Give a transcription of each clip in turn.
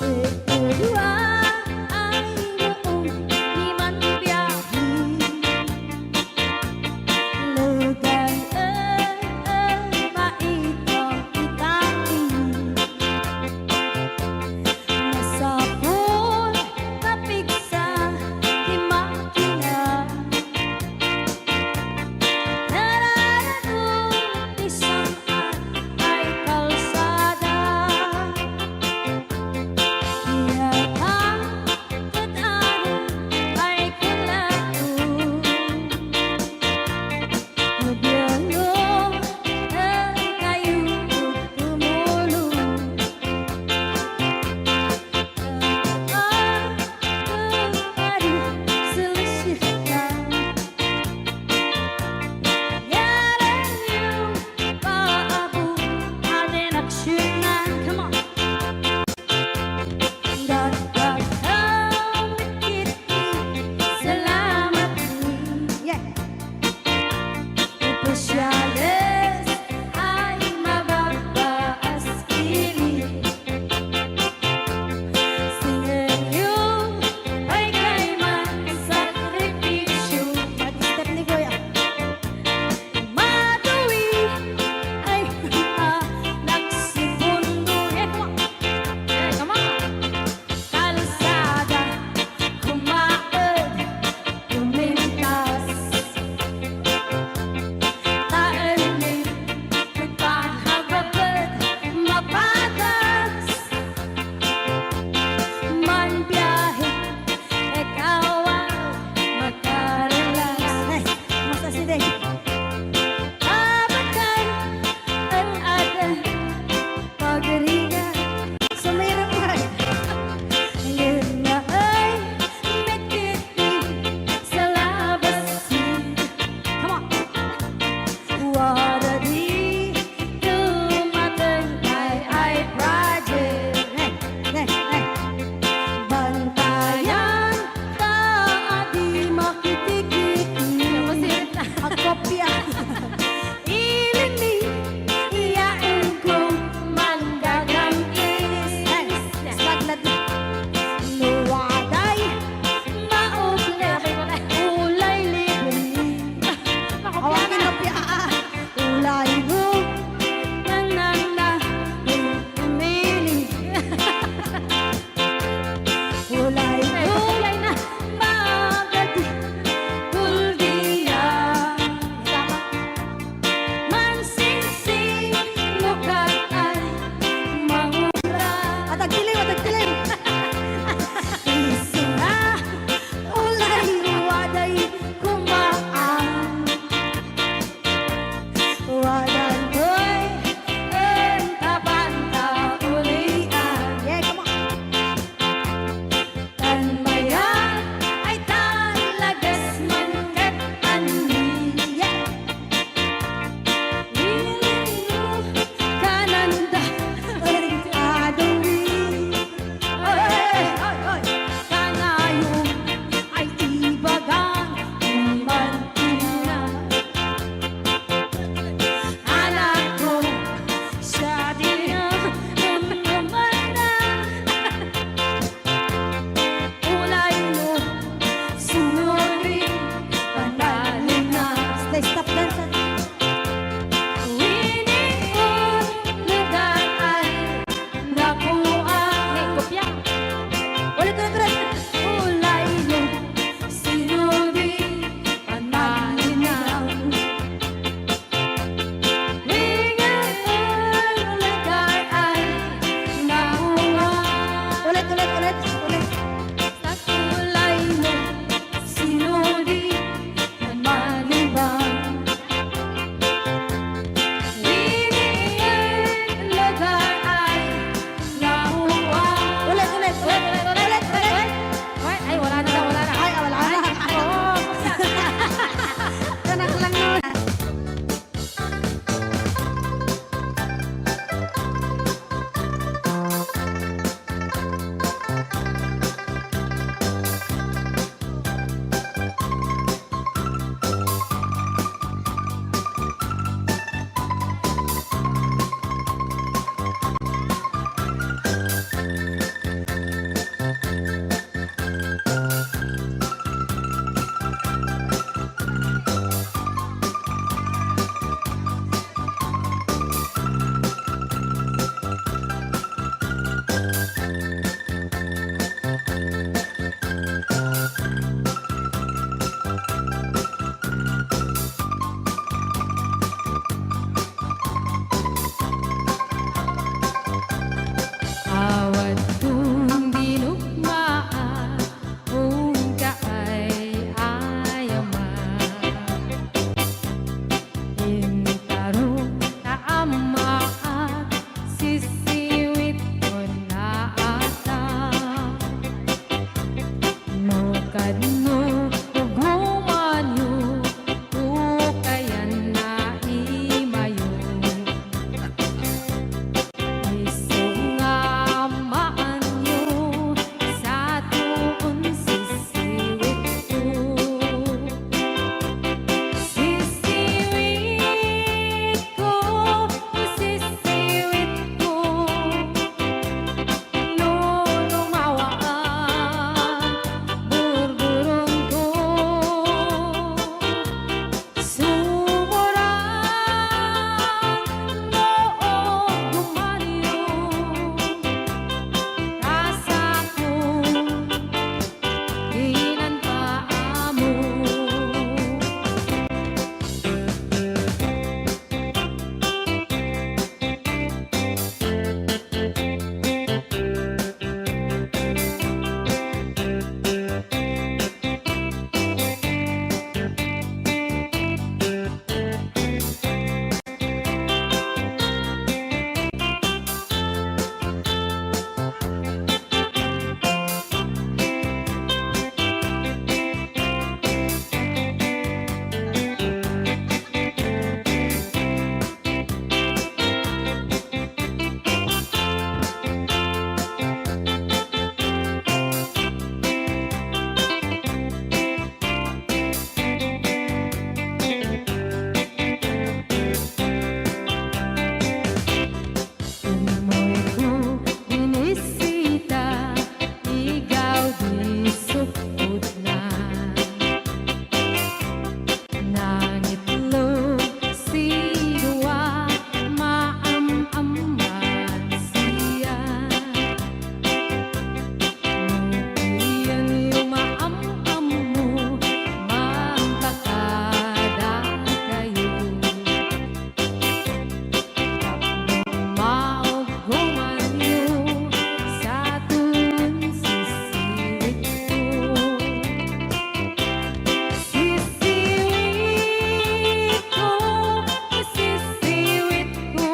Berdua ay noong di man biyahe. Lugar maitong itangi. Nasapon napigsa di makina. Nararamdaman isang ay kalsada. no ug humanyo o kayan na imayo iso nga maanyo sa tuon sisiwit ko sisiwit ko sisiwit ko no lumawaan burburon ko sumurang noong gumanyo rasa ko ginanpaamo Umoy ko inisita ikaw di supot na nangitlog si Dua maam-amat siya Iyan yung maam-am mo magkakada kayo maog humanyo sa tuon sisiwit ko sisiwit ko sisiwit ko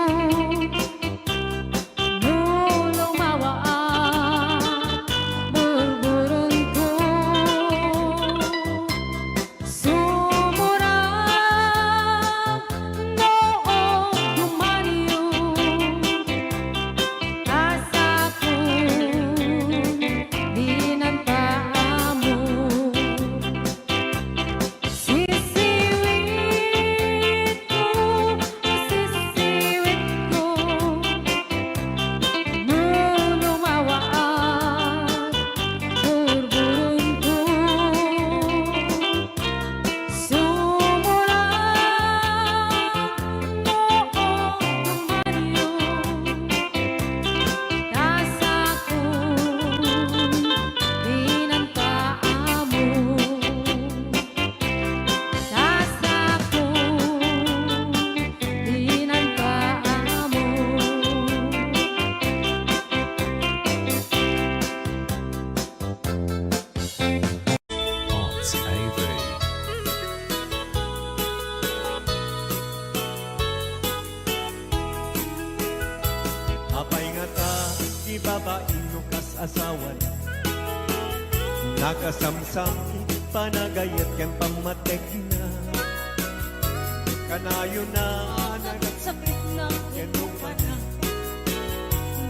no lumawaan burburon ko sumurang noong gumanyo rasa ko ginanpaamo sisiwit ko sisiwit ko no lumawaan burburon ko sumurang noong gumanyo rasa ko ginanpaamo rasa ko ginanpaamo Arts Avery. Apay nga ta, ibabain no kas asawan nakasamsam, panagayat kan pamatek na kanayo na sakit na ganun pa na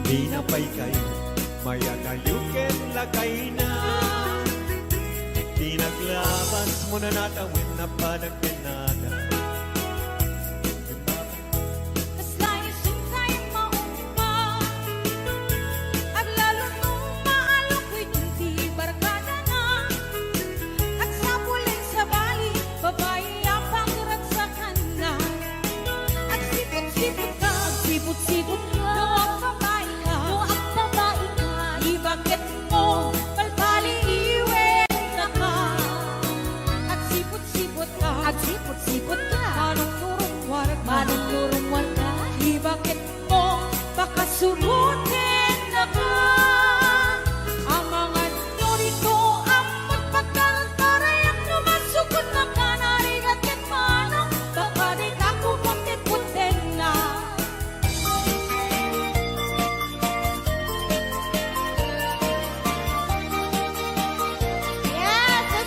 di na pay kayo maya nayukin lagay na di naglabas mo na natawin na panagkinada Kaslay sungkay maumpa At lalo nung maalok ko'y di barkada na At sa puling sa bali babae apang ransakan na At sipot-sipot ka sipot-sipot ka Noong babae ka Di bakit mo palpali iwen na ka At sipot-sipot ka Manong turong warga Di bakit mo baka surutin na ka Ang mga nori ko ang magpagkalantaray Ang numasukot na ka narigat kat manong Baka di ako puti-putin na Yes,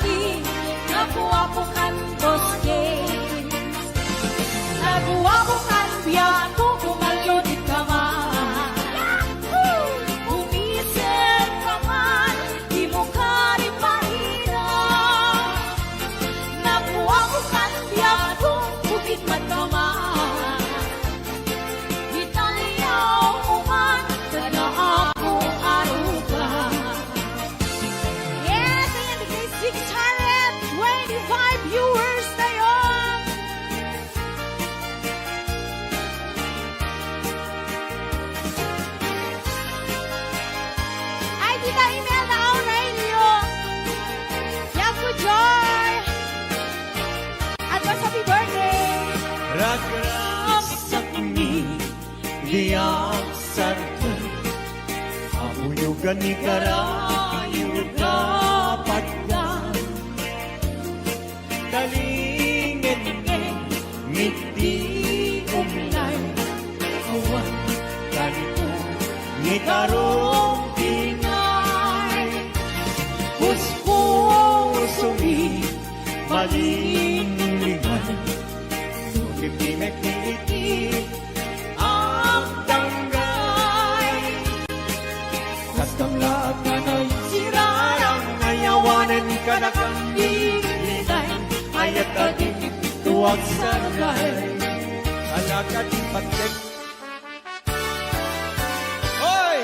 lagi nakuha ko kan bosque. Nakuha ko kan biya ko kung alunit ka man. Umisip ka man, di mo ka rin mahirap. Nakuha ko kan biya ko, bukit man ka man. Italiyaw mo man, sana ako aruga. Yes, ayan, may 625 viewers na yun. Ay, Tita Imelda Aurelio. Yaku Joy. Advance happy birthday. Ragras sa kini, diyak sarkan. Amuyugan ni karayod dapat ka. Kalingin ngiti umlay. Awan kanto ni karong tingay. Pusko sumi malinlingan. Kiti ang tanggay. Kastang lahat ka na'y sirarang ayawanan ka na kang dilitay. Ayat ka din tuwag sargay. Alaka di pagkik. Hoy!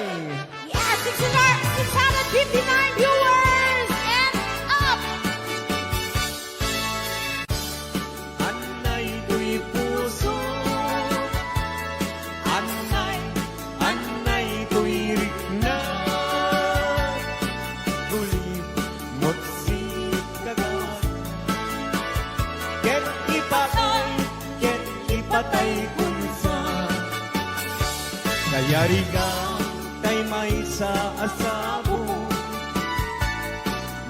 Yes, 659 viewers and up. Anay do'y puso. Anay do'y rikna. Gulit mo't si kagat. Ket ipatay kunsa. Kaya riga tay may sa asabo.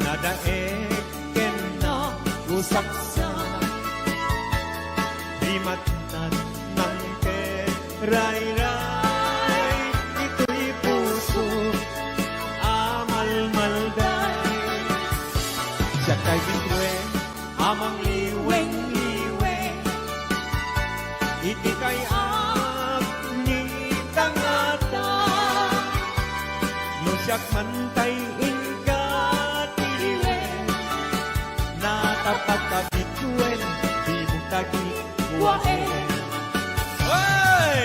Nadaek ken na usaksa. Di matnat ng ray-ray. Ito'y puso amal-malday. Siya kay bitwen amang liweng-liweng. Iti kay ni tangata. No siyak mantay ingkatiwen. Natapat ka bitwen, di mo tagi kuwaen. Hoy!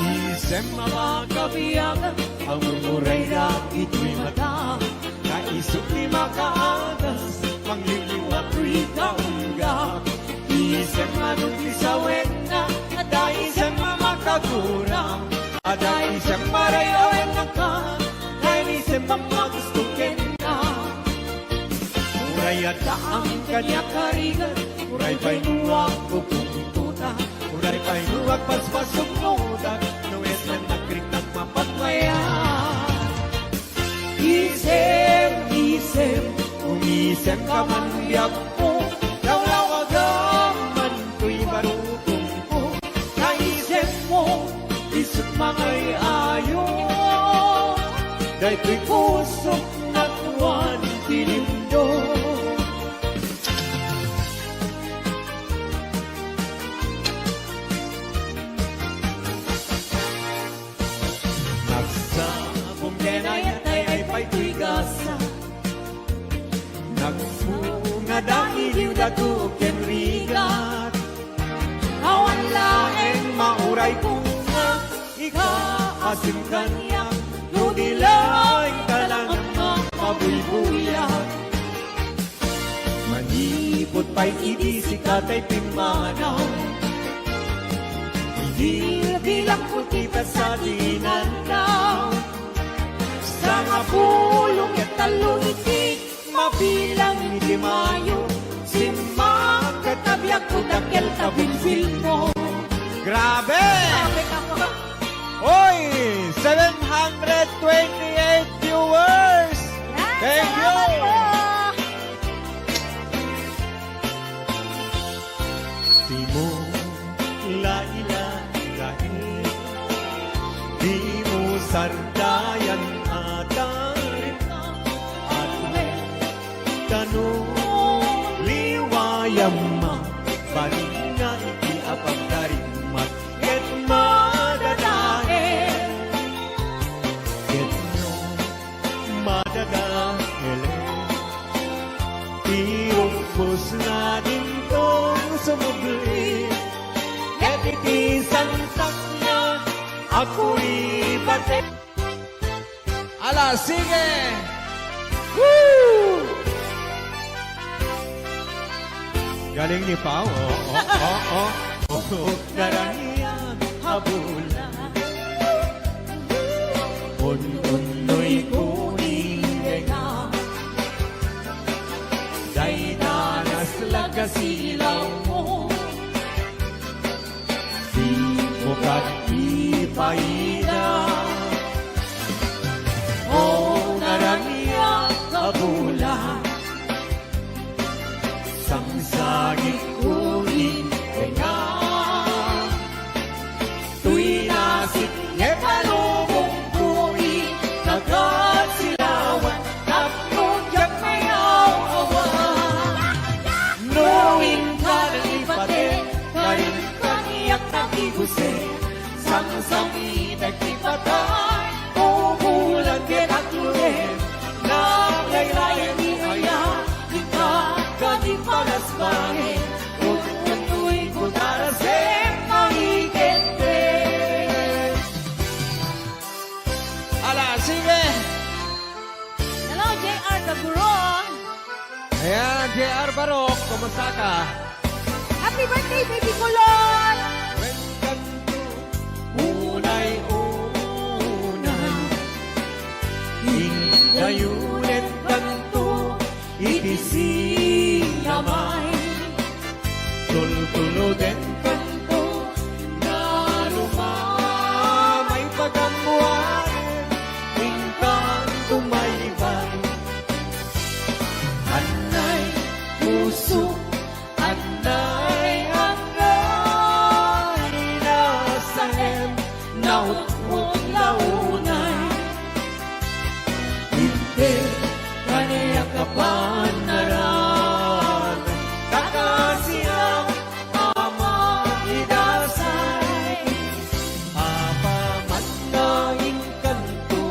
Isem mga kabiyagan, ang mumuray na ito'y mata. Kaisip ni makaagas, mangliliwat ko'y kaunggap. Isem anong isawin na, ada isem mamakagurang. Ada isem marayawen na ka, kaya isem mamagustukin na. Muray ada ang kanya karigan, muray pa'y nuwag ko pumuntuta. Muray pa'y nuwag paspasok nuda, nuwes na nagkrik ng mapatmaya. Isem, umisem ka man biyak ko, lawlawagam man ko'y marutong ko. Naisem mo, isip mangay ayo, dahil ko'y pusok na kuwan tinindo. Nagsabong denayat ay pa'y ko'y gasa. Nagsunga dahil dato ken rigat. Awan laeng mauray kong nga ikaasim kanyak. Nudilay talangang mabulbuyak. Manipot pa'y idisi katay pimanaw. Hindi bilang putita sa dinandaw. Sa nga pulong at talungiti, mabilang hindi mayo. Simang katabyak ko dakil tabinsil mo. Grabe! Hoy! 728 viewers! Thank you! Timon sardayan atarin at kanu liwayam ma balinga iti apagdarimat ket madadael ket no madadael tirumpos na din tong sumugli ket iti santak na ako'y batik. Ala, sige! Woo! Galing ni Pao. Daranian habula. Un-unoy kuning nga. Day danas lagasilaw mo. Di mo ipaida. O daranian habula. Sangsagit kuning nga. Tuy nasik nye palubong kuning nagat silawan tapno jak mayaw awan. Knowing ka ng ipate karin kaniyak nagiguse sang-sangi nagtipatay umulan din at lunin naglaylayan ni ayan kadi palas bangin Utu'y kutarasem mahigente. Ala, sige! Hello, JR Gaburo. Ayan, JR Barok, kumusta ka? Happy birthday, baby Kulot! When kanto unay-unay hingayunin kanto itisinamay tultulutin kanto na lumamay pagamuanin hingkang tumaybay anay puso anay nasahem nautmong launay hindi kaniyak kapan naran kakasiyang ama idasay apaman na inkanto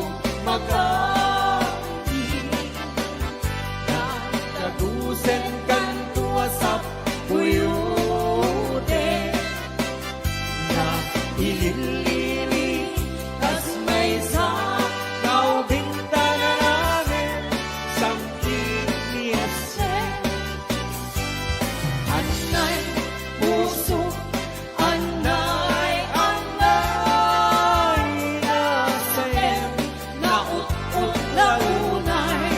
magati nagkagusen kanto asap kuyude na ililili tas may sa bintana namin samting niyase anay puso anay nasahem naut-ut launay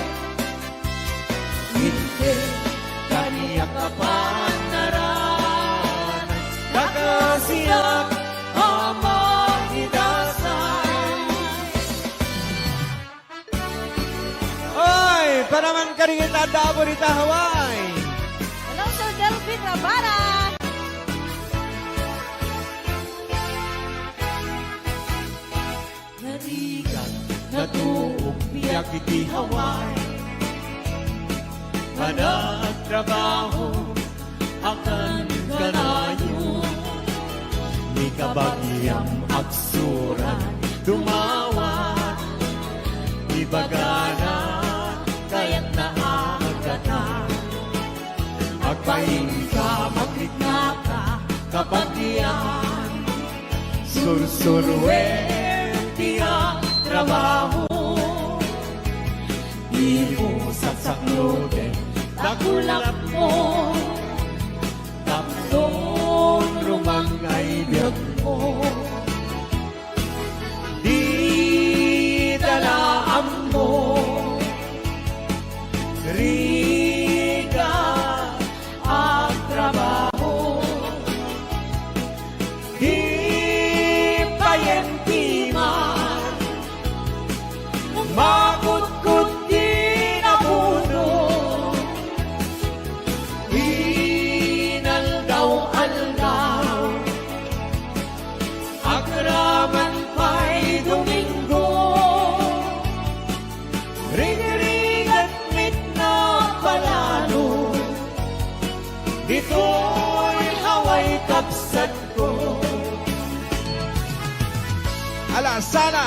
hindi kaniyak kapan naran kakasiyak ama idasay. Oy, panaman ka rin kita dabo rita Hawaii. Hello, Sir Delphine Rabara. Narigan na tuong biyak iti Hawaii Hanap trabaho akan kanayo Ni kabagyang aksuran dumawan Ibagana kaya't naagatan Agpaing ka maglikna ka kabagyan Sursurwen tiyang trabaho Di mo sasaklodin Takulap mo Tapson rumangay biyag mo Di dalaan mo Riga ang trabaho Di payenti man Makut-kut di na puno Inaldaw-aldaw Ala, Sala.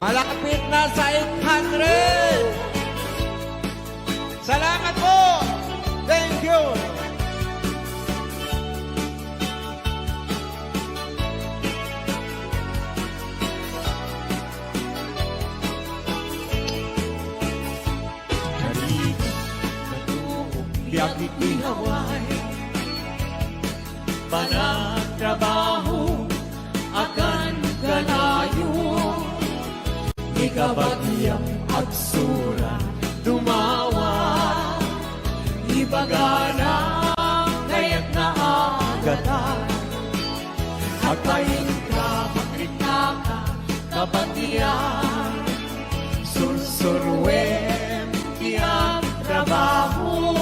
Malapit na sa 800. Salamat po. Thank you. Biyak itihaway Panagtrabaho akan kalayo Ikabagyang agsura dumawa Ibagana kaya't naagatan Akayin ka makritaka kabatiyan Sursurwen tiyang trabaho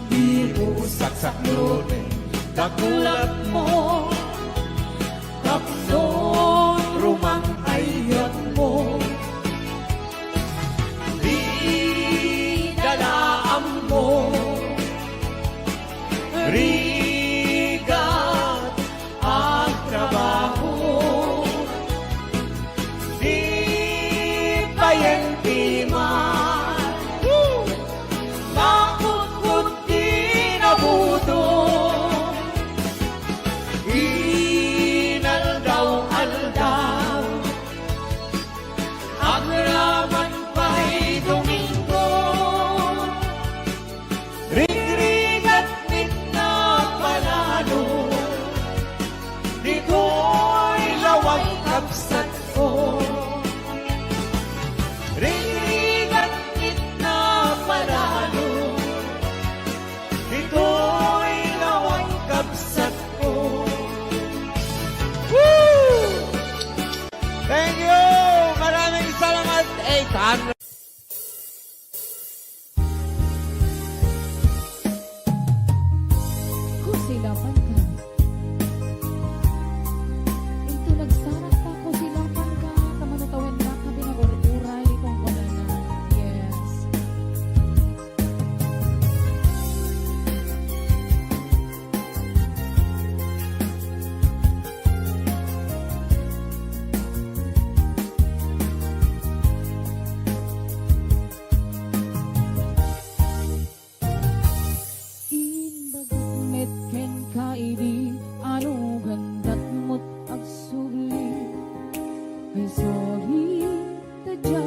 Di mo saksaklone kakulat mo Kapnon rumang ayat mo Di dalaan mo Rigat ang trabaho Di payenti man Makukut di nabuto Inaldaw-aldaw Agraman pa'y Domingo Ring-ringat nit na panalo Dito'y lawang kapsat ko Ring-ringat nit na panalo Dito'y lawang kapsat ko Thank you. Maraming salamat. 800. Kusilapan ka. Ito nagsarat pa kusilapan ka. Kamanutawin na ka binabururay kung wala na. Yes. Inbagat ken kaidi anu gandat mo't agsugli ay sorry tadya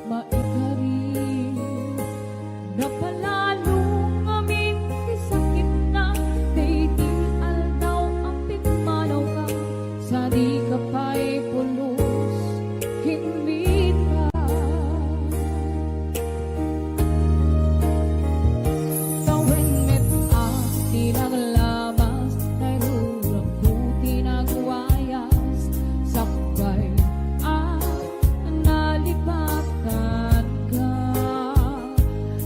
maikari napalalo ngamin kisakit na dayti aldaw ang pigmanaw ka sa di ka pa'y pulos kinmita Tawin met ang tinaglabas Nairurang ko tinagwayas Sakbay ang nalipatan ka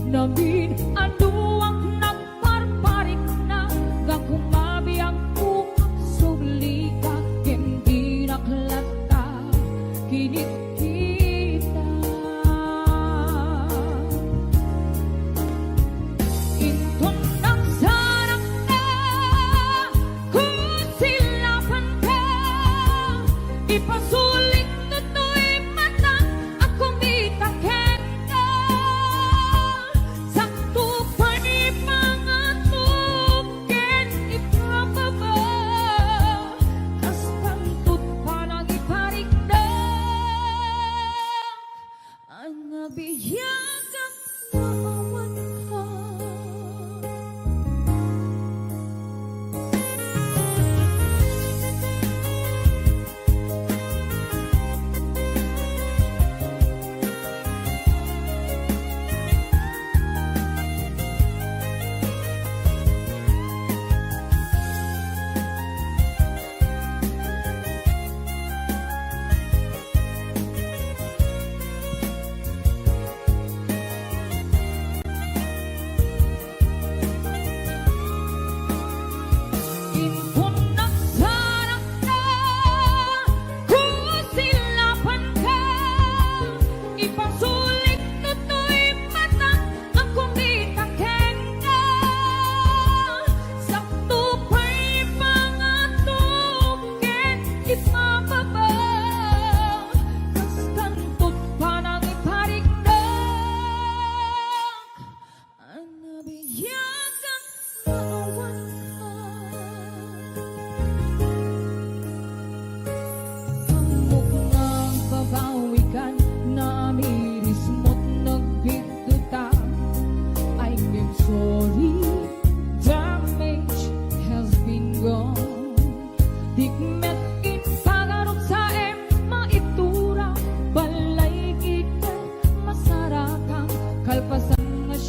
Namin anuang nagparparik na Gakumabi ang ukang sugli ka Hindi naklata kinit kita Inton ng sarang na kung silapan ka Ipasulit nuto'y mata akong itaken ka Sakto pa ni mga tuken ipababa Kastang tut pa lang iparigda Ang nabiyagak maawan ka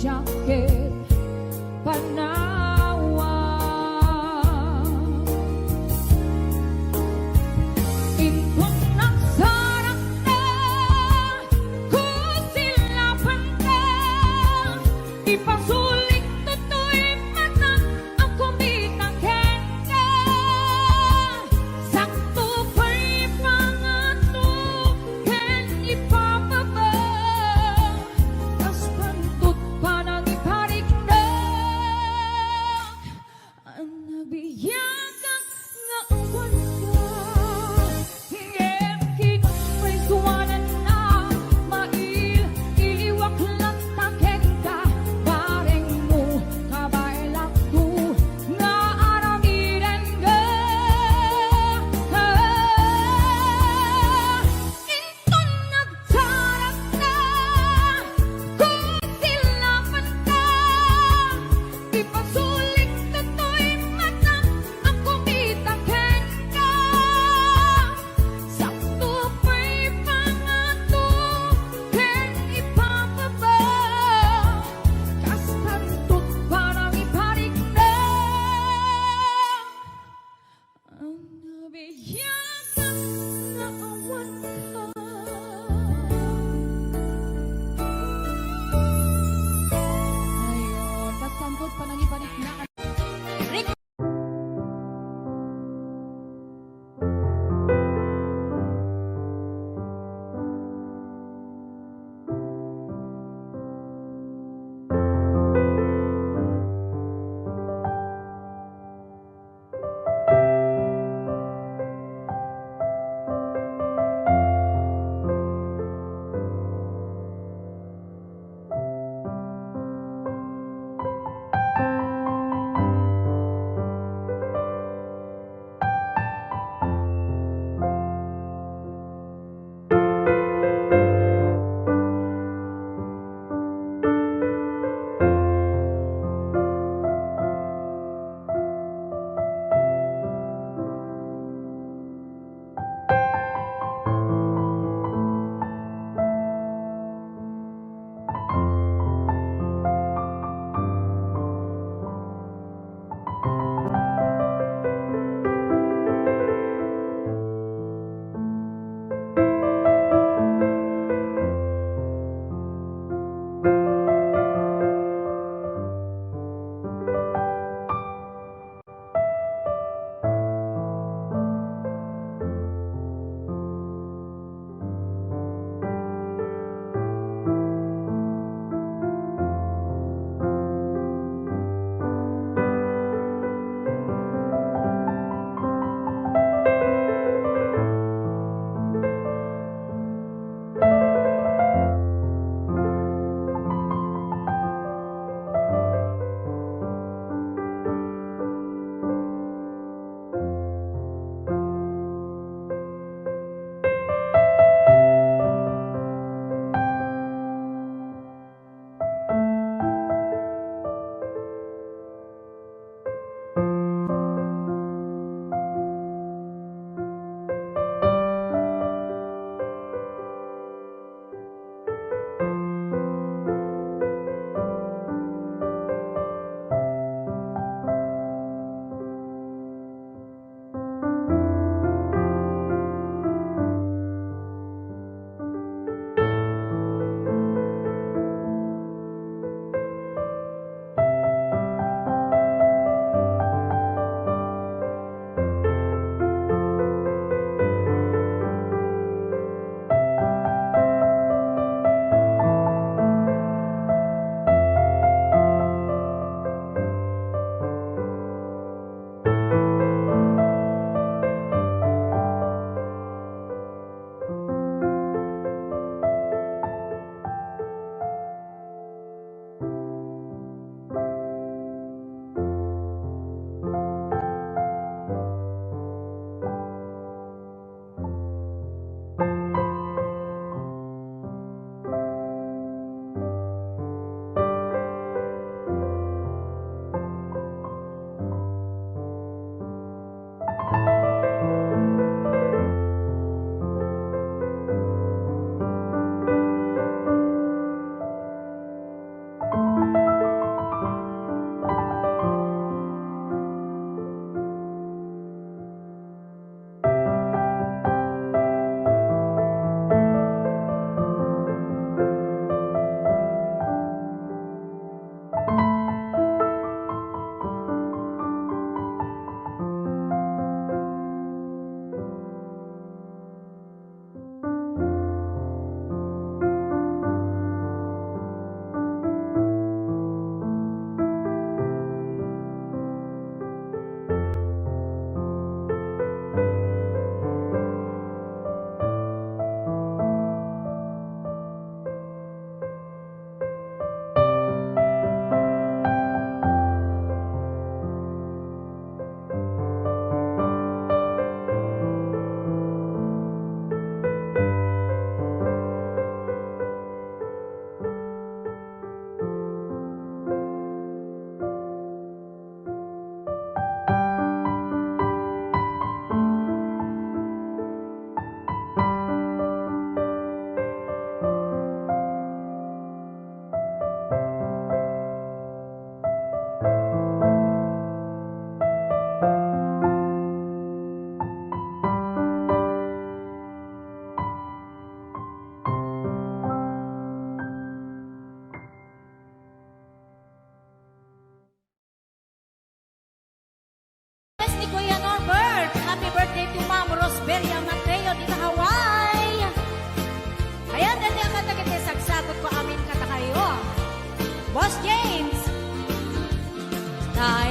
jacket panawa. Ingkong nagsarap na kung sila panda, ipasulit tutoy mata ang kumitang kenda. Sakto pa'y pangato ken ipapaba, tas pantut pa nang iparigdag ang nabiyagan nga awan ka. Hingem kinumay suwanan na mail iliwak lang takek ka pare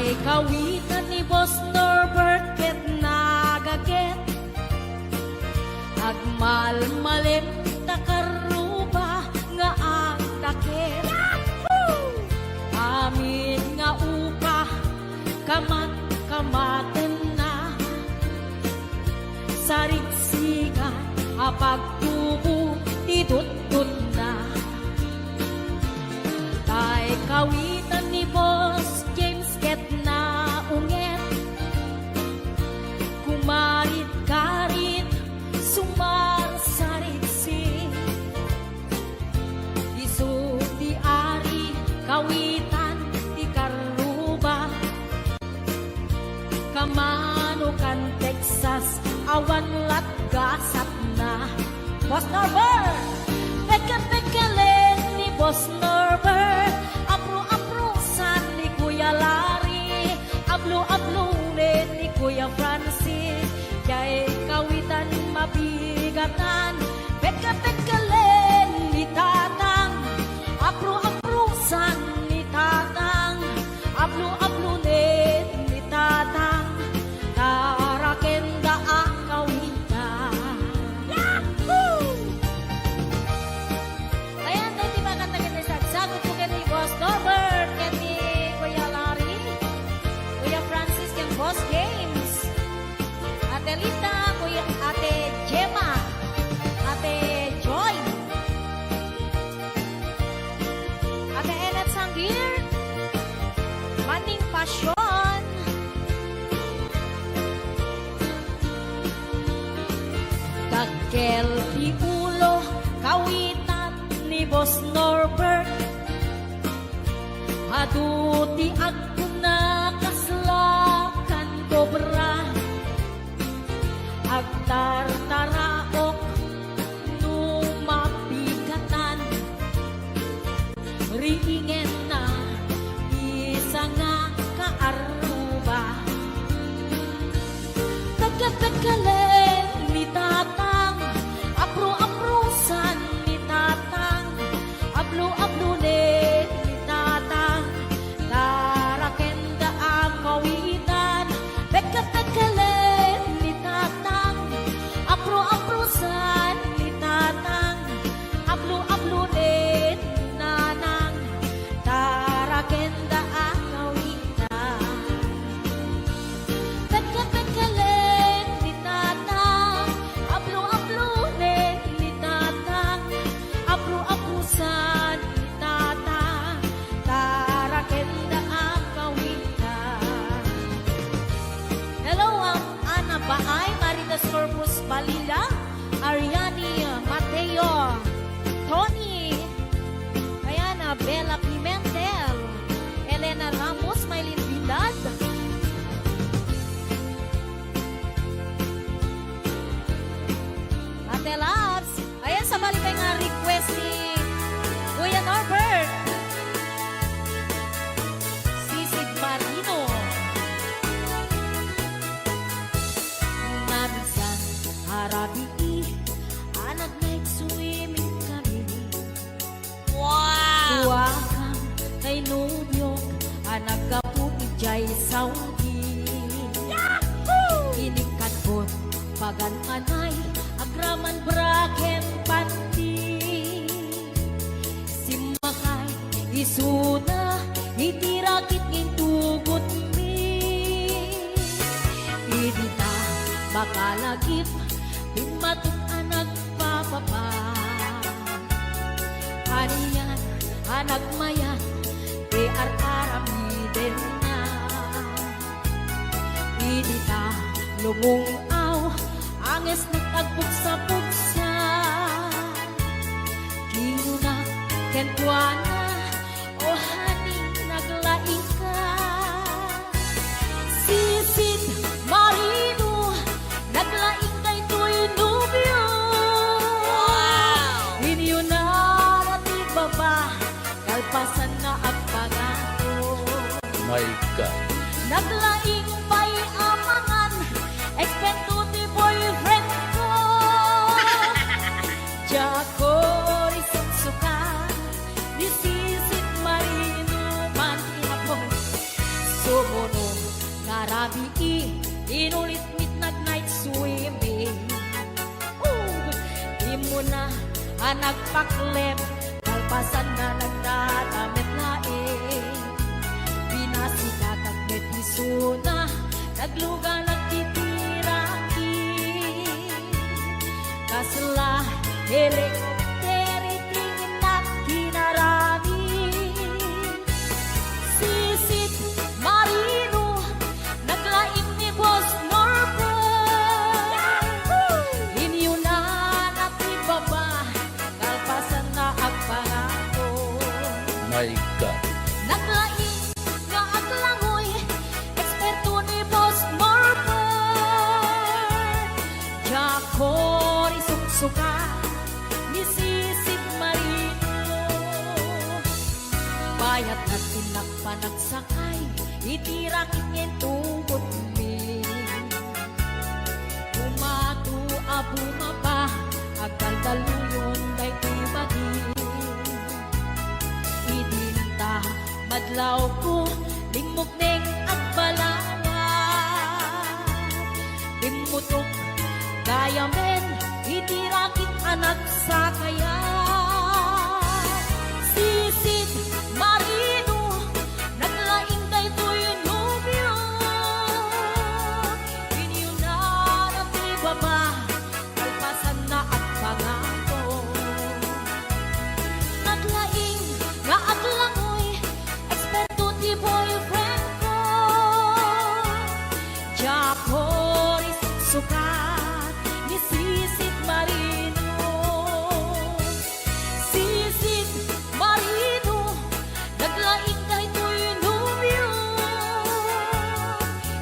Tay kawitan ni Boss Norbert ket nagaget agmalmalem takaruba nga ang takit amin nga upa kamat-kamaten na sarigsigan apagtubo tidut-tut na tay kawitan ni Boss James ket na unget kumarit-karit sumar sarigsi isu di ari kawitan di karuba kamanukan Texas awan lat gasat na Boss Norbert peke-pekelen ni Boss Norbert apro-aprosan ni Kuya Larry ablo-ablunen ni Kuya Francis kay kawitan mabigatan peke-pekelen ni Tatang apro-aprosan ni Tatang ablo-ablunen ni Tatang tarakenda ang kawitan ayan tayo timakan na kita sagot ko kay Boss Norbert kay ni Kuya Larry Kuya Francis kay Boss James Ate Lita Kuya Ate Gemma Ate Joy Ate Enet Sanggir Maning Pasyon Kakel di ulo kawitan ni Boss Norbert Aduti ako na kaslakan kobra Agtartaraok numapigatan Riingen na isa nga kaaruba Tagkatagkalen ni Tatang apro-aprosan ni Tatang ablo-ablunen ni Tatang tarakenda ang kawitan Tagkatagkalen ni Tatang apro-aprosan ni Tatang ablo-ablunen ni Nanang tarakenda ang kawitan Tagkatagkalen ni Tatang ablo-ablunen ni Tatang apro-aprosan ni Tatang tarakenda ang kawitan Hello, Ana Baay, Maritas Corpus Balila, Ariani Mateo, Tony, Ayana Bella Pimentel, Elena Ramos, Maylin Vidad, Ate Labs, ayan sa balik nga request ni Kuya Norbert, Sisig Marino. Naminsan harabi anak night swimming kami Suwakang kay nubyok anak kaputi jay Saudi Inikadbot pagan anay agraman braken panti Simakay isuna itirakit ngintugot mi Idita bakalagip bimatok anak papapa Hariyan anak mayan di ar-aramiden na Idita lumungaw anges nagtagbuksa-buksa Kinunak kentuana o haning naglaing ka Sisid Marino naglaing kay tuy nubyo Inyo na ratig baba kalpasan na agpagato My God. Naglaing pa'y amangan Ekspekto ti boyfriend ko Jako risit suka Disisit marino man ihapon Sumuno gabi inulit midnight night swimming. Di mo na nagpaklem, kalpasan na nagdadamit laing. Pinasikat at metisuna, nagluga nagtitirangin. Kasla, helikopteri, tingin at kinarami. Sisit, marino, naglaing ni Boss Norbert. Inyo na natibaba, kalpasan na ang pangako. My God. Naglaing nga at langoy, eksperto ni Boss Norbert. Jacori suksuka, ni Sisit Marino. Bayat at tinakpan at sakay, itirakit ngin tubot mi. Umatu abumaba, agkaldaluyon day tibagi. Idinta, madlaw ko, lingmok neng agbalawa. Bimutok, gaya men, itirakit anak sa kaya. Sisit, marino, naglaing kay to'y nubyo. Inyo na natibaba, kalpasan na at pangako. Naglaing nga at langoy, eksperto di boyfriend ko. Jacori sukat, ni Sisit Marino. Sisit Marino, naglaing kay to'y nubyo.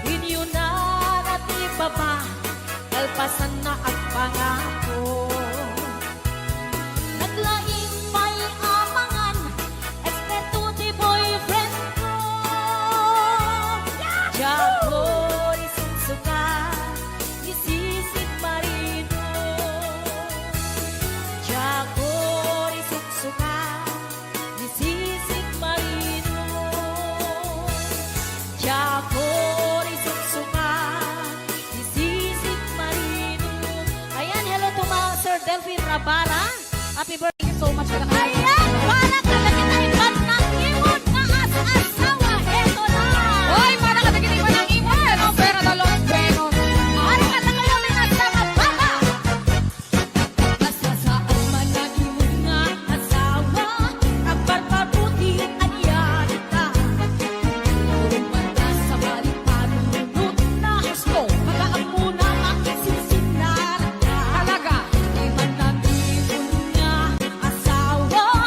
Inyo na natibaba, kalpasan na at pangako. Naglaing may amangan, eksperto di boyfriend ko. Jacori suksukan, ni Sisit Marino. Jacori suksukan, ni Sisit Marino. Jacori suksukan, ni Sisit Marino. Ayan, hello to mga Sir Delphine Rabara. Happy birthday so much. Ayan, para kalagin na iban ng imod na as-asawa. Eto na. Hoy, para ka naginiwan ng email. Ang pera na Los Venos. Para ka na kayo minasama, baba. Masasaan man na imod nga asawa, nagbarbabuti ang yarita. Purong manda sa balik panunod na gusto. Pagaang muna makisinsinara ka. Talaga. Di man na imod nga asawa,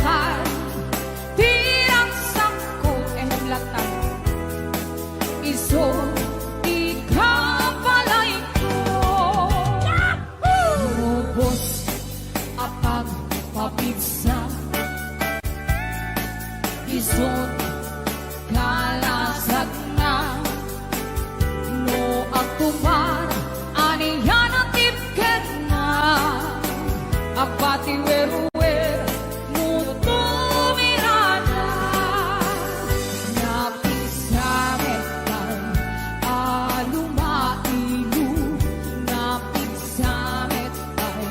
lakay, tirang sangko, lakay, iso, ikapalay ko. Lubos, apag, papitsa, isot, kalasag na, no aktumar, aniyan at tipket na, apati weruwer, muto mirada, napisamet kay alumailu, napisamet kay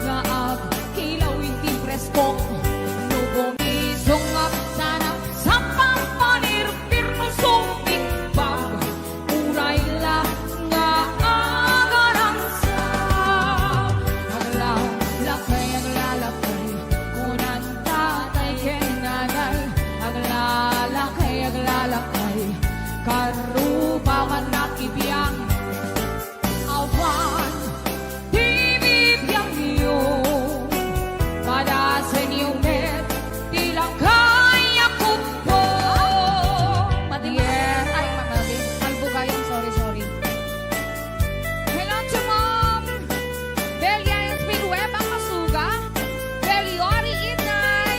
naag kilaw hindi preskong, no bumisong at sanap sa pampanirpir mo sumping bag, uray lang nga agaransa. Aglalakay, kunan tatay kenanay, aglalakay, karupaman nakibiyang, awan, bibibiyang niyo, padasan yung met, tila kaya ko po. Matiyer, ay manabi, kalbo kayo, sorry. Hello to mom, Belia Espigueba Masuga, Beliori Inay,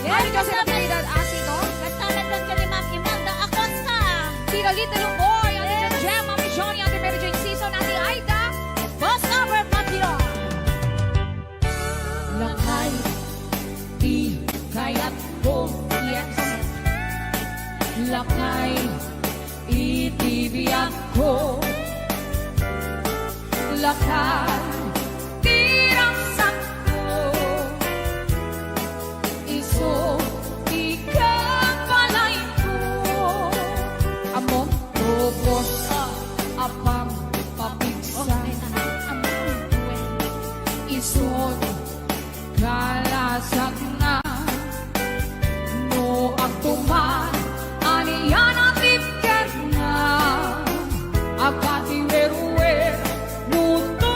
Beli Jose Natividad Asito, Nagtalagan ka ni Ma'am Imelda Acosta. Tito Little Boy, Ate Jan Jem, Mami Johnny, Ate Mary Jane Season, Ate Aida, Boss Over Patio. lakay, di kaya't ko, yes. Lakay, itibiyag ko. Lakay, tirang sakto. Iso, ikapalay ko. Amon, topos, apang, papigsa. Isod, kalasag na, no aktuman, aniyan at tipket na, agati weruwer, muto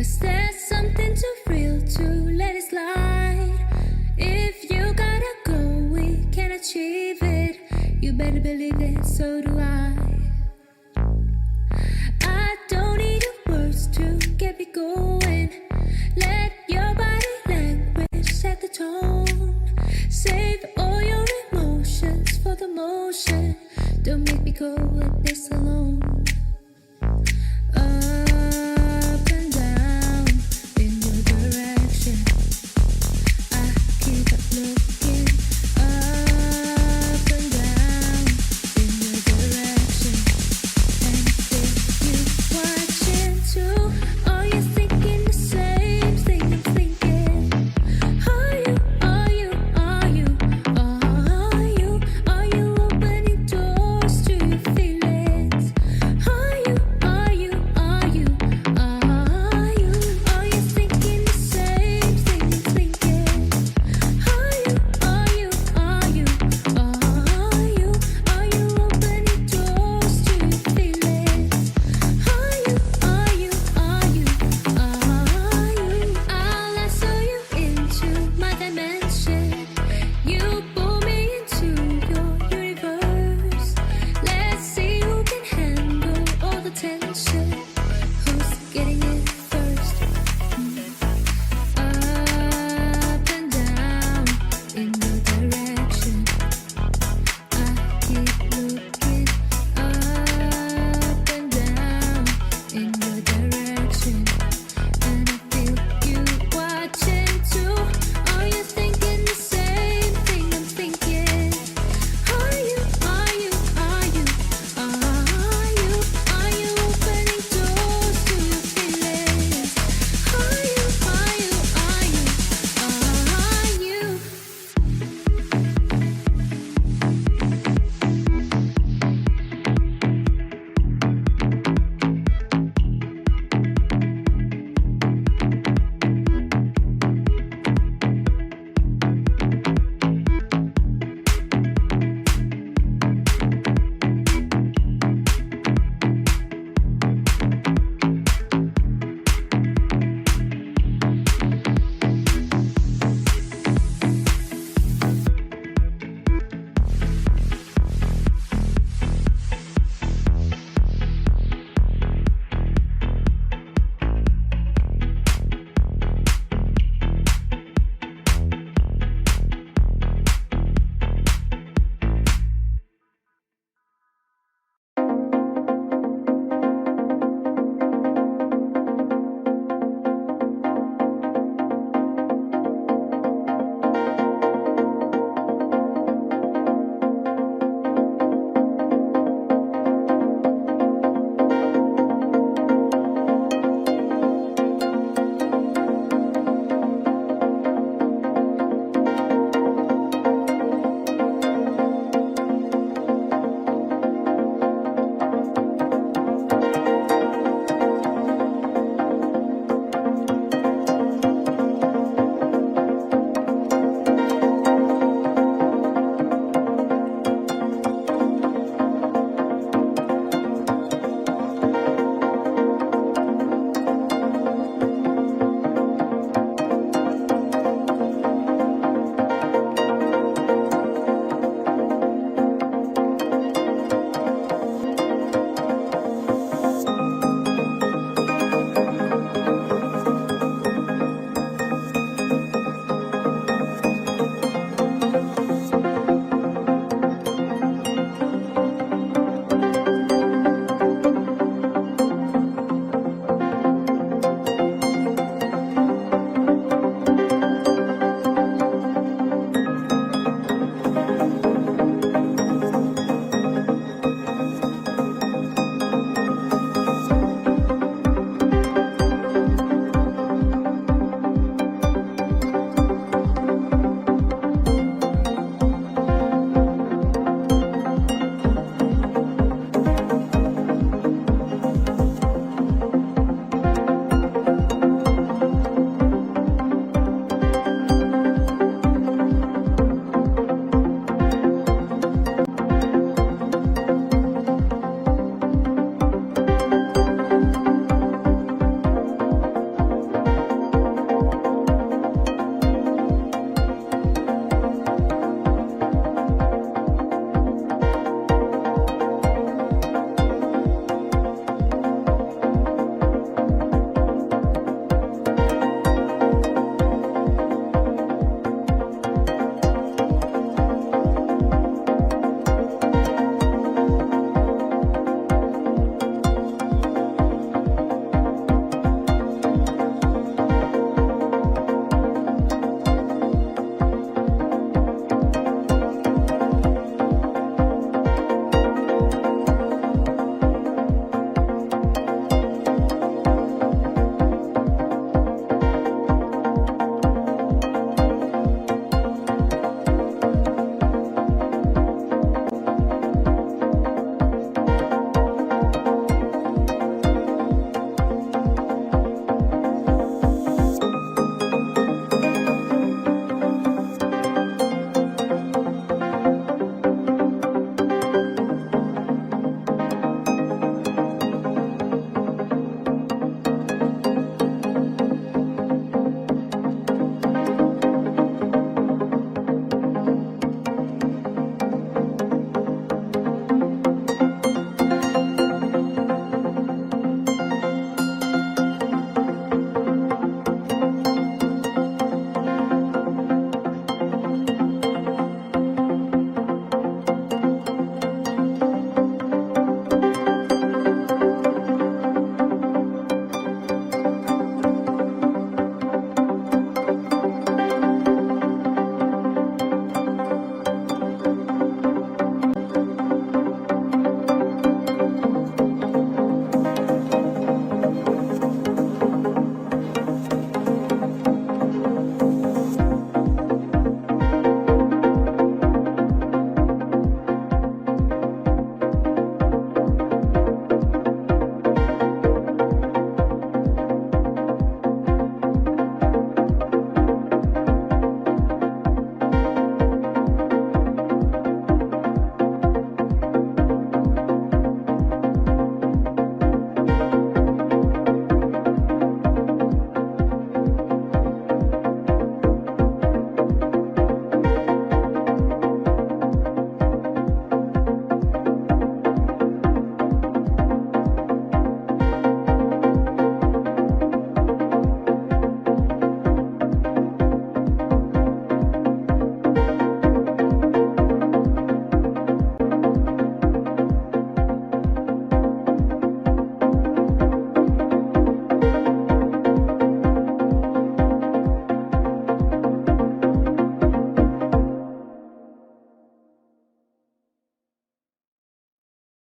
Cause there's something too real to let it slide. If you gotta go, we can achieve it. You better believe it, so do I.